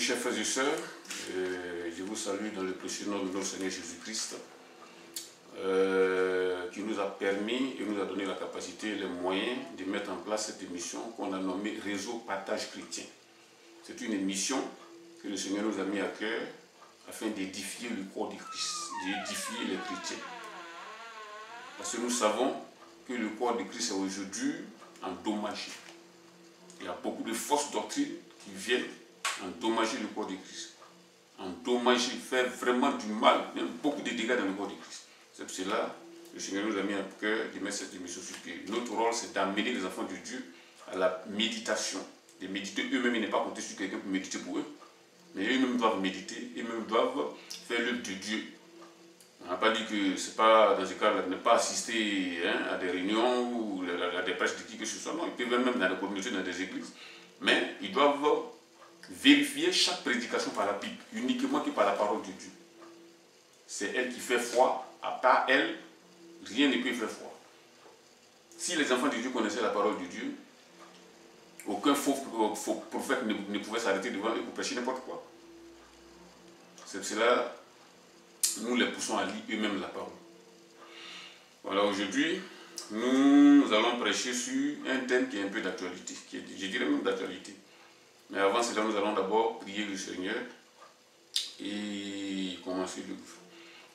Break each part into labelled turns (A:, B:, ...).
A: chers frères et sœurs, je vous salue dans le précieux nom de notre Seigneur Jésus-Christ, qui nous a permis et nous a donné la capacité et les moyens de mettre en place cette émission qu'on a nommée Réseau Partage Chrétien. C'est une émission que le Seigneur nous a mis à cœur afin d'édifier le corps de Christ, d'édifier les chrétiens. Parce que nous savons que le corps de Christ est aujourd'hui endommagé. Il y a beaucoup de fausses doctrines qui viennent endommager le corps de Christ. Endommager, faire vraiment du mal, même beaucoup de dégâts dans le corps de Christ. C'est pour cela que le Seigneur nous a mis à cœur de mettre cette émission sur pied. Notre rôle, c'est d'amener les enfants de Dieu à la méditation. De méditer eux-mêmes, il n'est pas compté sur quelqu'un pour méditer pour eux. Mais eux-mêmes doivent méditer, eux-mêmes doivent faire l'œuvre de Dieu. On n'a pas dit que c'est pas, dans ce cas-là, ne pas assister à des réunions ou à des prêches de qui que ce soit. Non, ils peuvent même dans les communautés, dans des églises. Mais ils doivent vérifier chaque prédication par la Bible, uniquement que par la parole de Dieu. C'est elle qui fait foi. À part elle, rien ne peut faire foi. Si les enfants de Dieu connaissaient la parole de Dieu, aucun faux prophète ne pouvait s'arrêter devant eux pour prêcher n'importe quoi. C'est pour cela nous les poussons à lire eux-mêmes la parole. Voilà, aujourd'hui, nous allons prêcher sur un thème qui est un peu d'actualité, je dirais même d'actualité. Mais avant cela, nous allons d'abord prier le Seigneur et commencer le livre.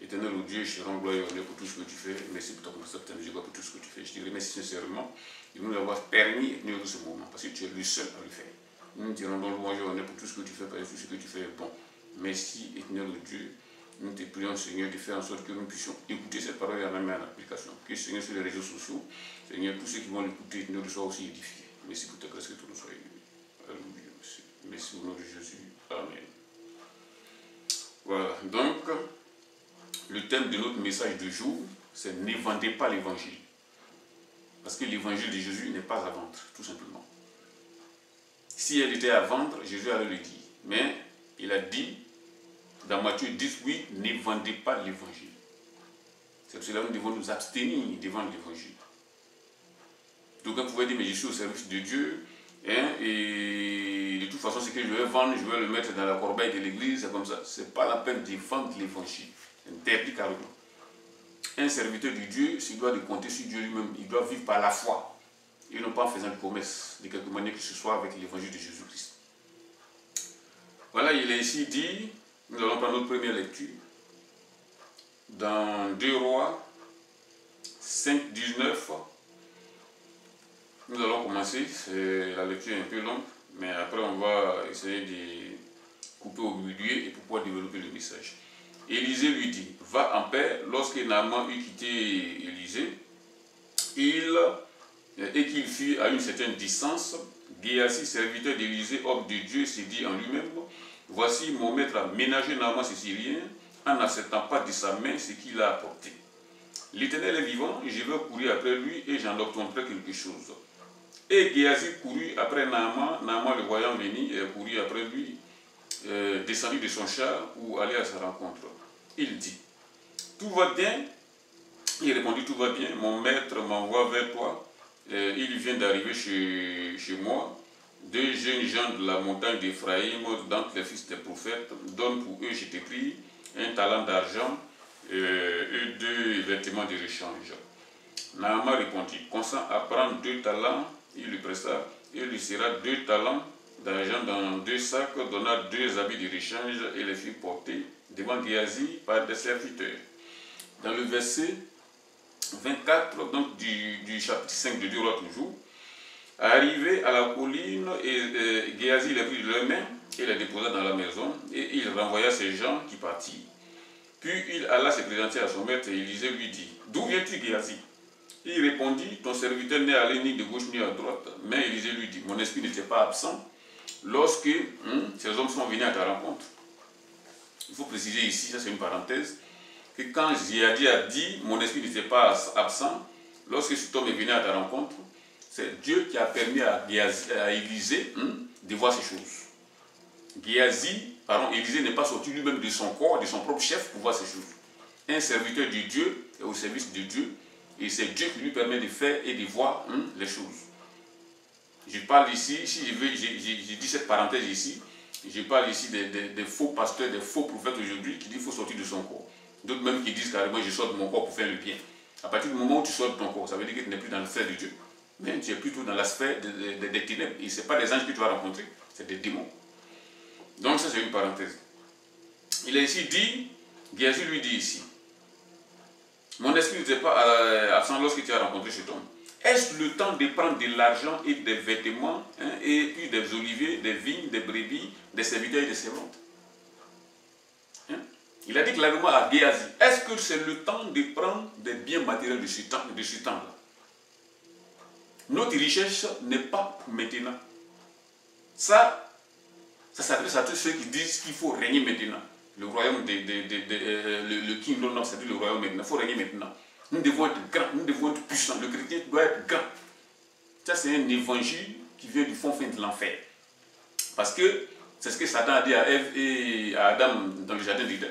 A: Éternel Dieu, je te rends gloire et honneur pour tout ce que tu fais. Merci pour ta concept, je vois pour tout ce que tu fais. Je te remercie sincèrement de nous avoir permis de nous ce moment, parce que tu es le seul à le faire. Nous te rendons louange et honneur pour tout ce que tu fais, parce que tout ce que tu fais est bon. Merci, éternel Dieu. Nous te prions, Seigneur, de faire en sorte que nous puissions écouter cette parole et la mettre en application. Que, Seigneur, sur les réseaux sociaux, Seigneur, tous ceux qui vont l'écouter, nous soient aussi édifiés. Merci pour ta grâce, que tout nous soit élevé. Alléluia. Merci au nom de Jésus. Amen. Voilà. Donc, le thème de notre message de jour, c'est « Ne vendez pas l'évangile ». Parce que l'évangile de Jésus n'est pas à vendre, tout simplement. Si elle était à vendre, Jésus allait le dire. Mais il a dit, dans Matthieu 10, oui, ne vendez pas l'évangile. C'est pour cela que nous devons nous abstenir de vendre l'évangile. Donc on pouvait dire, mais je suis au service de Dieu, et de toute façon, ce que je vais vendre, je vais le mettre dans la corbeille de l'église, c'est comme ça. Ce n'est pas la peine de vendre l'évangile. C'est interdit carrément. Un serviteur de Dieu, s'il doit compter sur Dieu lui-même, il doit vivre par la foi, et non pas en faisant une promesse, de quelque manière que ce soit avec l'évangile de Jésus-Christ. Voilà, il est ici dit, nous allons prendre notre première lecture, dans 2 Rois 5, 19. Nous allons commencer, la lecture est un peu longue, mais après on va essayer de couper au milieu et pour pouvoir développer le message. Élisée lui dit, va en paix. Lorsque Naaman eut quitté Élisée, et qu'il fut à une certaine distance, Géasi, serviteur d'Élisée, homme de Dieu, s'est dit en lui-même, voici mon maître a ménagé Naaman sicilien en n'acceptant pas de sa main ce qu'il a apporté. L'Éternel est vivant, et je vais courir après lui et j'en obtiendrai quelque chose. Et Géasi courut après Naaman, Naaman le voyant venir, et courut après lui, descendu de son char ou aller à sa rencontre. Il dit, tout va bien? Il répondit, tout va bien, mon maître m'envoie vers toi, il vient d'arriver chez moi, 2 jeunes gens de la montagne d'Éphraïm, d'entre les fils des prophètes, donne pour eux, je te prie, 1 talent d'argent et 2 vêtements de rechange. Naaman répondit, consent à prendre 2 talents, il lui presta, il lui sera 2 talents d'argent dans 2 sacs, donna 2 habits de rechange et les fit porter devant Géasi par des serviteurs. Dans le verset 24 donc, du chapitre 5 de 2 Rois toujours, arrivé à la colline, et Géasi les prit de leurs mains et les déposa dans la maison, et il renvoya ces gens qui partirent. Puis il alla se présenter à son maître et Élisée lui dit, d'où viens-tu, Géasi? Il répondit, ton serviteur n'est allé ni de gauche ni à droite. Mais Élisée lui dit, mon esprit n'était pas absent lorsque ces hommes sont venus à ta rencontre. Il faut préciser ici, ça c'est une parenthèse, que quand Géasi a dit, mon esprit n'était pas absent, lorsque cet homme est venu à ta rencontre, c'est Dieu qui a permis à Élisée de voir ces choses. Élisée n'est pas sorti lui-même de son corps, de son propre chef pour voir ces choses. Un serviteur de Dieu est au service de Dieu, et c'est Dieu qui lui permet de faire et de voir les choses. Je parle ici, si je dis cette parenthèse ici, Je parle ici des faux pasteurs, des faux prophètes aujourd'hui qui disent qu'il faut sortir de son corps. D'autres même qui disent carrément je sors de mon corps pour faire le bien. À partir du moment où tu sors de ton corps, ça veut dire que tu n'es plus dans la sphère de Dieu, mais tu es plutôt dans la sphère des ténèbres. Et ce n'est pas des anges que tu vas rencontrer, c'est des démons. Donc ça c'est une parenthèse. Il est ici dit, Géasi lui dit ici, mon esprit n'était pas absent lorsque tu as rencontré cet homme. Est-ce le temps de prendre de l'argent et des vêtements, et puis des oliviers, des vignes, des brebis, des serviteurs et des servantes? Il a dit clairement à Géasi, est-ce que c'est le temps de prendre des biens matériels de ce temps-là? Notre richesse n'est pas pour maintenant. Ça s'adresse à tous ceux qui disent qu'il faut régner maintenant. Le royaume le kingdom, c'est-à-dire le royaume maintenant. Il faut régner maintenant. Nous devons être grands, nous devons être puissants. Le chrétien doit être grand. Ça, c'est un évangile qui vient du fond fin de l'enfer. Parce que c'est ce que Satan a dit à Ève et à Adam dans le jardin d'Éden.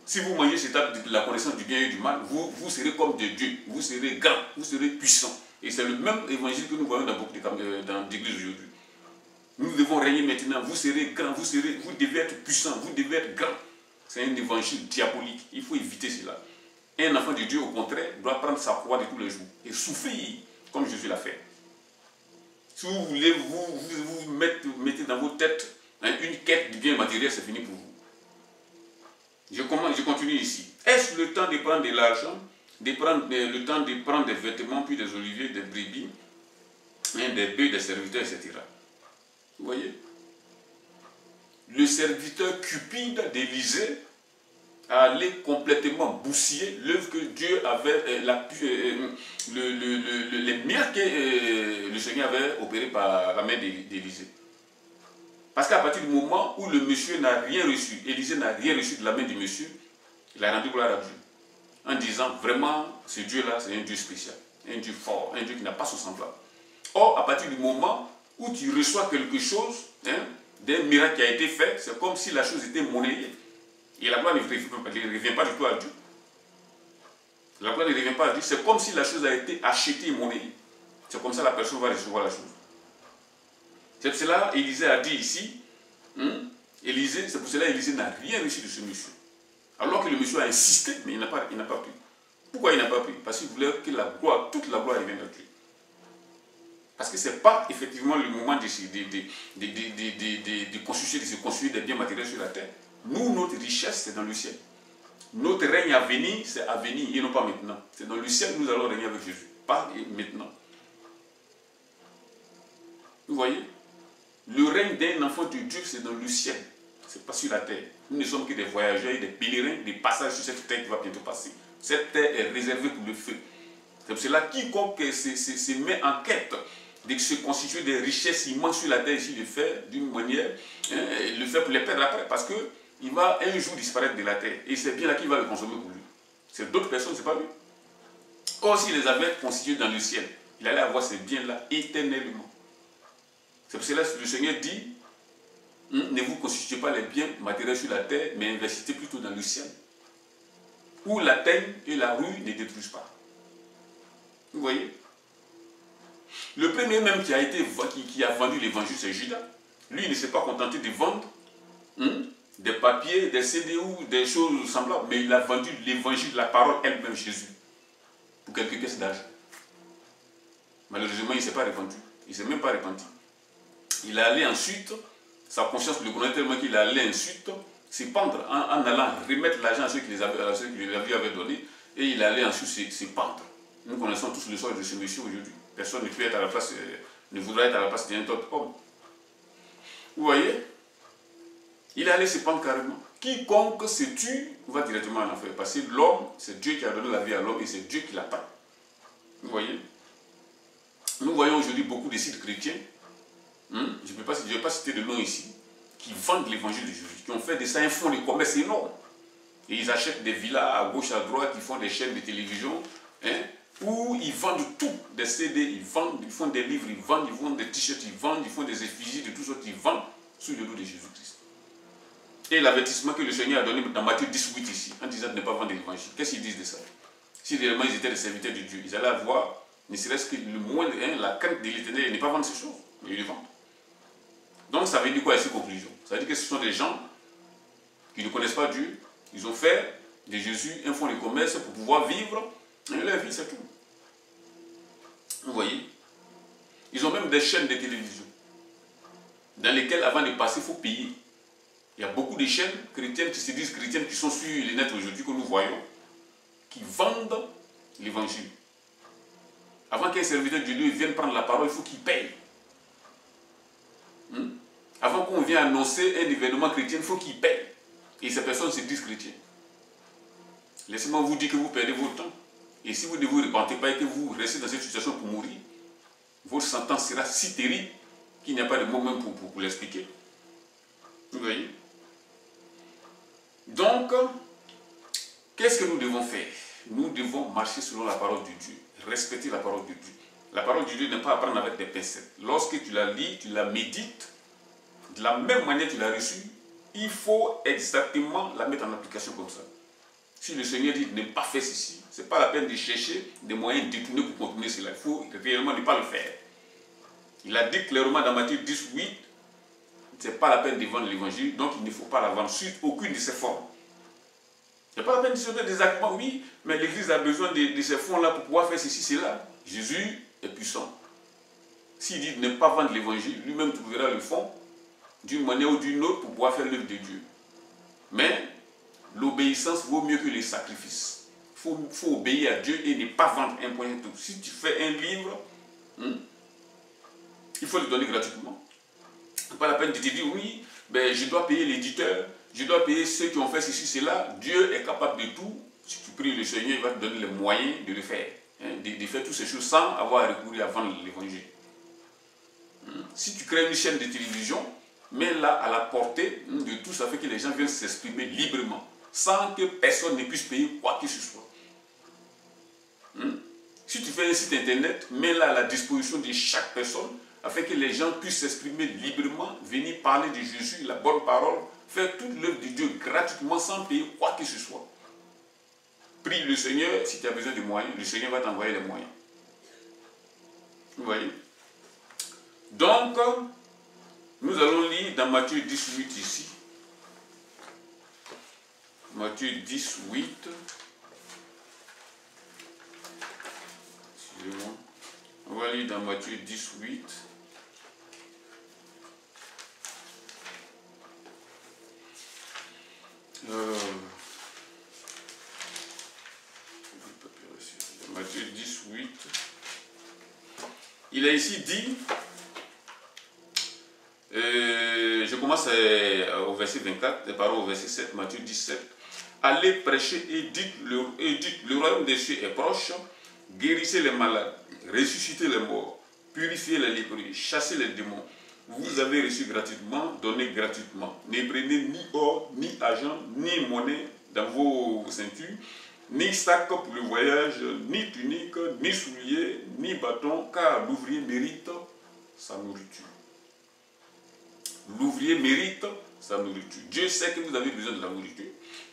A: Si vous mangez cet arbre de la connaissance du bien et du mal, vous serez comme des dieux. Vous serez grands, vous serez puissants. Et c'est le même évangile que nous voyons dans beaucoup d'églises aujourd'hui. Nous devons régner maintenant. Vous serez grands, vous devez être puissants, vous devez être grands. C'est un évangile diabolique. Il faut éviter cela. Un enfant de Dieu, au contraire, doit prendre sa croix de tous les jours et souffrir comme Jésus l'a fait. Si vous voulez vous mettez dans vos têtes une quête du bien matériel, c'est fini pour vous. Je continue ici. Est-ce le temps de prendre de l'argent, le temps de prendre des vêtements, puis des oliviers, des brebis, des bœufs, des serviteurs, etc. Vous voyez? Le serviteur cupide d'Élisée allait complètement bousiller l'œuvre que Dieu avait, les miracles que le Seigneur avait opérés par la main d'Élisée. Parce qu'à partir du moment où le monsieur n'a rien reçu, Élisée n'a rien reçu de la main du monsieur, il a rendu gloire à Dieu. En disant, vraiment, ce Dieu-là, c'est un Dieu spécial, un Dieu fort, un Dieu qui n'a pas son semblable. Or, à partir du moment où tu reçois quelque chose, d'un miracle qui a été fait, c'est comme si la chose était monnayée. Et la gloire ne revient pas du tout à Dieu. La gloire ne revient pas à Dieu. C'est comme si la chose a été achetée et monnayée. C'est comme ça que la personne va recevoir la chose. C'est pour cela qu'Élisée a dit ici, c'est pour cela qu'Élisée n'a rien reçu de ce monsieur. Alors que le monsieur a insisté, mais il n'a pas pris. Pourquoi il n'a pas pris? Parce qu'il voulait que la gloire, toute la gloire revienne à Dieu. Parce que ce n'est pas effectivement le moment de se construire des biens matériels sur la terre. Nous, notre richesse, c'est dans le ciel. Notre règne à venir, c'est à venir et non pas maintenant. C'est dans le ciel que nous allons régner avec Jésus, pas maintenant. Vous voyez? Le règne d'un enfant de Dieu, c'est dans le ciel. Ce n'est pas sur la terre. Nous ne sommes que des voyageurs et des pèlerins, des passages sur cette terre qui va bientôt passer. Cette terre est réservée pour le feu. C'est pour cela que quiconque se met en quête de se constituer des richesses immenses sur la terre ici, le fait d'une manière, le fait pour les perdre après, parce qu'il va un jour disparaître de la terre. Et c'est bien là qu'il va le consommer pour lui. C'est d'autres personnes, ce n'est pas lui. Or, s'il les avait constitués dans le ciel, il allait avoir ces biens-là éternellement. C'est pour cela que le Seigneur dit, ne vous constituez pas les biens matériels sur la terre, mais investissez plutôt dans le ciel, où la teigne et la rue ne détruisent pas. Vous voyez? Le premier même qui a vendu l'évangile, c'est Judas. Lui, il ne s'est pas contenté de vendre des papiers, des CD ou des choses semblables, mais il a vendu l'évangile, la parole elle-même, Jésus, pour quelques pièces d'argent. Malheureusement, il ne s'est pas répandu. Il ne s'est même pas repenti. Il est allé ensuite, sa conscience le connaît tellement qu'il est allé ensuite se pendre en allant remettre l'argent à ceux qui lui avaient donné, et il est allé ensuite se pendre. Nous connaissons tous le sort de ce monsieur aujourd'hui. Personne ne peut être à la place, ne voudra être à la place d'un autre homme. Vous voyez? Il est allé se pendre carrément. Quiconque se tue va directement en enfer. Parce que l'homme, c'est Dieu qui a donné la vie à l'homme et c'est Dieu qui l'attend. Vous voyez? Nous voyons aujourd'hui beaucoup de sites chrétiens, je ne vais pas citer de nom ici, qui vendent l'évangile de Jésus, qui ont fait de ça un fonds de commerce énorme. Et ils achètent des villas à gauche, à droite, ils font des chaînes de télévision, où ils vendent tout, des CD, ils font des livres, ils font des t-shirts, ils font des effigies de tout ça, ils vendent sous le dos de Jésus-Christ. Et l'avertissement que le Seigneur a donné dans Matthieu 18 ici, en disant de ne pas vendre l'évangile, qu'est-ce qu'ils disent de ça? Si réellement ils étaient des serviteurs de Dieu, ils allaient avoir, ne serait-ce que le moindre, la crainte de l'Éternel, et ne pas vendre ces choses, mais ils les vendent. Donc ça veut dire quoi ici, conclusion? Ça veut dire que ce sont des gens qui ne connaissent pas Dieu. Ils ont fait de Jésus un fonds de commerce pour pouvoir vivre leur vie, c'est tout. Vous voyez? Ils ont même des chaînes de télévision dans lesquelles, avant de passer, il faut payer. Il y a beaucoup de chaînes chrétiennes qui se disent chrétiennes, qui sont sur les nets aujourd'hui, que nous voyons, qui vendent l'évangile. Avant qu'un serviteur de Dieu vienne prendre la parole, il faut qu'il paye. Avant qu'on vienne annoncer un événement chrétien, il faut qu'il paye. Et ces personnes se disent chrétiennes. Laissez-moi vous dire que vous perdez votre temps. Et si vous ne vous repentez pas et que vous restez dans cette situation pour mourir, votre sentence sera si terrible qu'il n'y a pas de mots même pour l'expliquer. Vous voyez? Donc, qu'est-ce que nous devons faire? Nous devons marcher selon la parole de Dieu, respecter la parole de Dieu. La parole de Dieu n'est pas à prendre avec des pincettes. Lorsque tu la lis, tu la médites, de la même manière que tu l'as reçue, il faut exactement la mettre en application comme ça. Si le Seigneur dit de ne pas faire ceci, ce n'est pas la peine de chercher des moyens détournés pour contourner cela. Il faut réellement ne pas le faire. Il a dit clairement dans Matthieu 10, 8, ce n'est pas la peine de vendre l'évangile, donc il ne faut pas la vendre sur aucune de ces formes. Ce n'est pas la peine de se donner des arguments, oui, mais l'Église a besoin de ces fonds-là pour pouvoir faire ceci, cela. Jésus est puissant. S'il dit de ne pas vendre l'évangile, lui-même trouvera le fond d'une manière ou d'une autre pour pouvoir faire l'œuvre de Dieu. Mais l'obéissance vaut mieux que les sacrifices. Il faut obéir à Dieu et ne pas vendre un point de tout. Si tu fais un livre, il faut le donner gratuitement. Ce n'est pas la peine de te dire, oui, ben, je dois payer l'éditeur, je dois payer ceux qui ont fait ceci, cela. Dieu est capable de tout. Si tu pries le Seigneur, il va te donner les moyens de le faire. De faire toutes ces choses sans avoir recouru à vendre l'évangile. Si tu crées une chaîne de télévision, mets-la à la portée de tout, ça fait que les gens viennent s'exprimer librement, sans que personne ne puisse payer quoi que ce soit. Si tu fais un site internet, mets-la à la disposition de chaque personne, afin que les gens puissent s'exprimer librement, venir parler de Jésus, la bonne parole, faire toute l'œuvre de Dieu gratuitement, sans payer quoi que ce soit. Prie le Seigneur, si tu as besoin de moyens, le Seigneur va t'envoyer les moyens. Vous voyez? Donc, nous allons lire dans Matthieu 18 ici. Matthieu 18. Excusez-moi. On va lire dans Matthieu 18. Matthieu 18. Il a ici dit, je commence au verset 24, et au verset 7, Matthieu 17. Allez prêcher et dites, le royaume des cieux est proche, guérissez les malades, ressuscitez les morts, purifiez les lépreux, chassez les démons. Vous avez reçu gratuitement, donnez gratuitement. Ne prenez ni or, ni argent, ni monnaie dans vos ceintures, ni sac pour le voyage, ni tunique, ni souliers, ni bâton, car l'ouvrier mérite sa nourriture. L'ouvrier mérite sa nourriture. Dieu sait que vous avez besoin de la nourriture.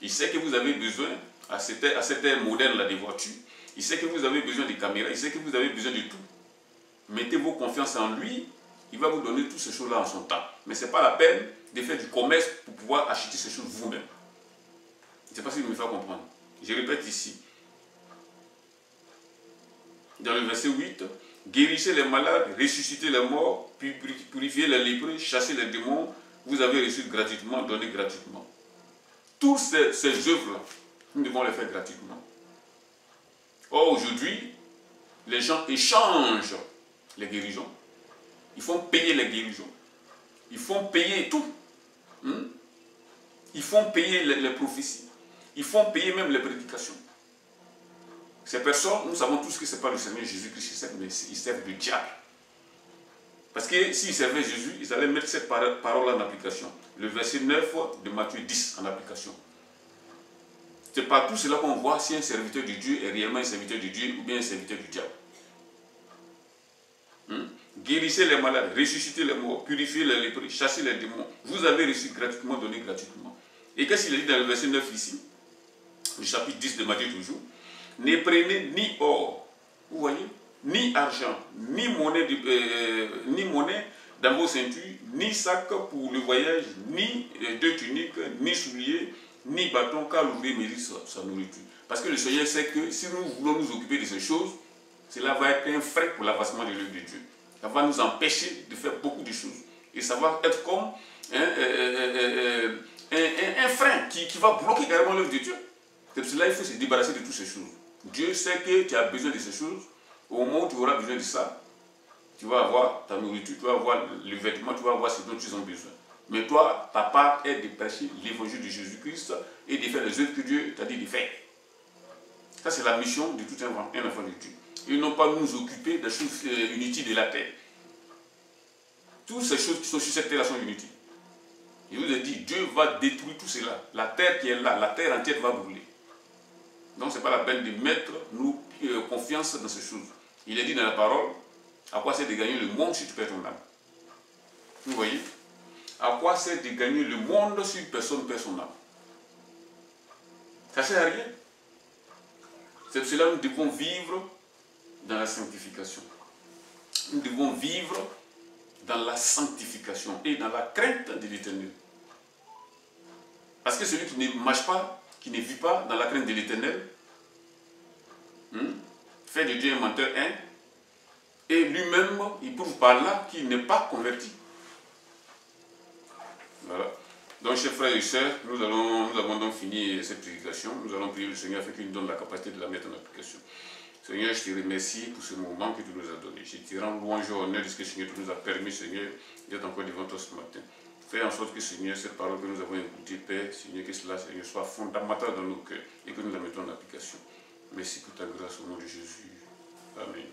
A: Il sait que vous avez besoin, à cette ère moderne des voitures, il sait que vous avez besoin de caméras, il sait que vous avez besoin de tout. Mettez vos confiances en lui, il va vous donner toutes ces choses-là en son temps. Mais ce n'est pas la peine de faire du commerce pour pouvoir acheter ces choses vous-même. Je ne sais pas si vous me faites comprendre. Je répète ici. Dans le verset 8, guérissez les malades, ressuscitez les morts, purifiez les lépreux, chassez les démons, vous avez reçu gratuitement, donnez gratuitement. Toutes ces œuvres-là, nous devons les faire gratuitement. Or, aujourd'hui, les gens échangent les guérisons. Ils font payer les guérisons. Ils font payer tout. Ils font payer les prophéties. Ils font payer même les prédications. Ces personnes, nous savons tous que ce n'est pas le Seigneur Jésus-Christ qui servent, mais ils servent le diable. Parce que s'ils servaient Jésus, ils allaient mettre cette parole en application. Le verset 9 de Matthieu 10 en application. C'est par tout cela qu'on voit si un serviteur de Dieu est réellement un serviteur de Dieu ou bien un serviteur du diable. Guérissez les malades, ressuscitez les morts, purifiez les lépreux, chassez les démons. Vous avez reçu gratuitement, donné gratuitement. Et qu'est-ce qu'il a dit dans le verset 9 ici, le chapitre 10 de Matthieu toujours? Ne prenez ni or, vous voyez, ni argent, ni monnaie dans vos ceintures ni sac pour le voyage, ni deux tuniques, ni souliers, ni bâton, car l'ouvrier mérite sa nourriture. Parce que le Seigneur sait que si nous voulons nous occuper de ces choses, cela va être un frein pour l'avancement de l'œuvre de Dieu. Ça va nous empêcher de faire beaucoup de choses. Et ça va être comme un frein qui va bloquer carrément l'œuvre de Dieu. C'est pour cela qu'il faut se débarrasser de toutes ces choses. Dieu sait que tu as besoin de ces choses. Au moment où tu auras besoin de ça, tu vas avoir ta nourriture, tu vas avoir le vêtement, tu vas avoir ce dont tu as besoin. Mais toi, ta part est de prêcher l'évangile de Jésus-Christ et de faire les œuvres que Dieu t'a dit de faire. Ça, c'est la mission de tout un enfant de Dieu. Et non pas nous occuper des choses inutiles de la terre. Toutes ces choses qui sont sur cette terre sont inutiles. Je vous ai dit, Dieu va détruire tout cela. La terre qui est là, la terre entière va brûler. Donc, ce n'est pas la peine de mettre nous confiance dans ces choses. Il est dit dans la parole, à quoi c'est de gagner le monde si tu perds ton âme? Vous voyez? À quoi c'est de gagner le monde si personne perd son âme? Ça ne sert à rien. C'est pour cela que nous devons vivre dans la sanctification. Nous devons vivre dans la sanctification et dans la crainte de l'Éternel. Parce que celui qui ne marche pas, qui ne vit pas dans la crainte de l'Éternel, fait de Dieu un menteur, et lui-même, il prouve par là qu'il n'est pas converti. Voilà. Donc, chers frères et sœurs, nous avons donc fini cette prédication. Nous allons prier le Seigneur afin qu'il nous donne la capacité de la mettre en application. Seigneur, je te remercie pour ce moment que tu nous as donné. Je te rends louange et honneur de ce que Seigneur tu nous as permis, Seigneur, d'être encore devant toi ce matin. Fais en sorte que, Seigneur, cette parole que nous avons écoutée, Père, Seigneur, que cela, Seigneur, soit fondamental dans nos cœurs et que nous la mettons en application. Merci pour ta grâce au nom de Jésus. Amen.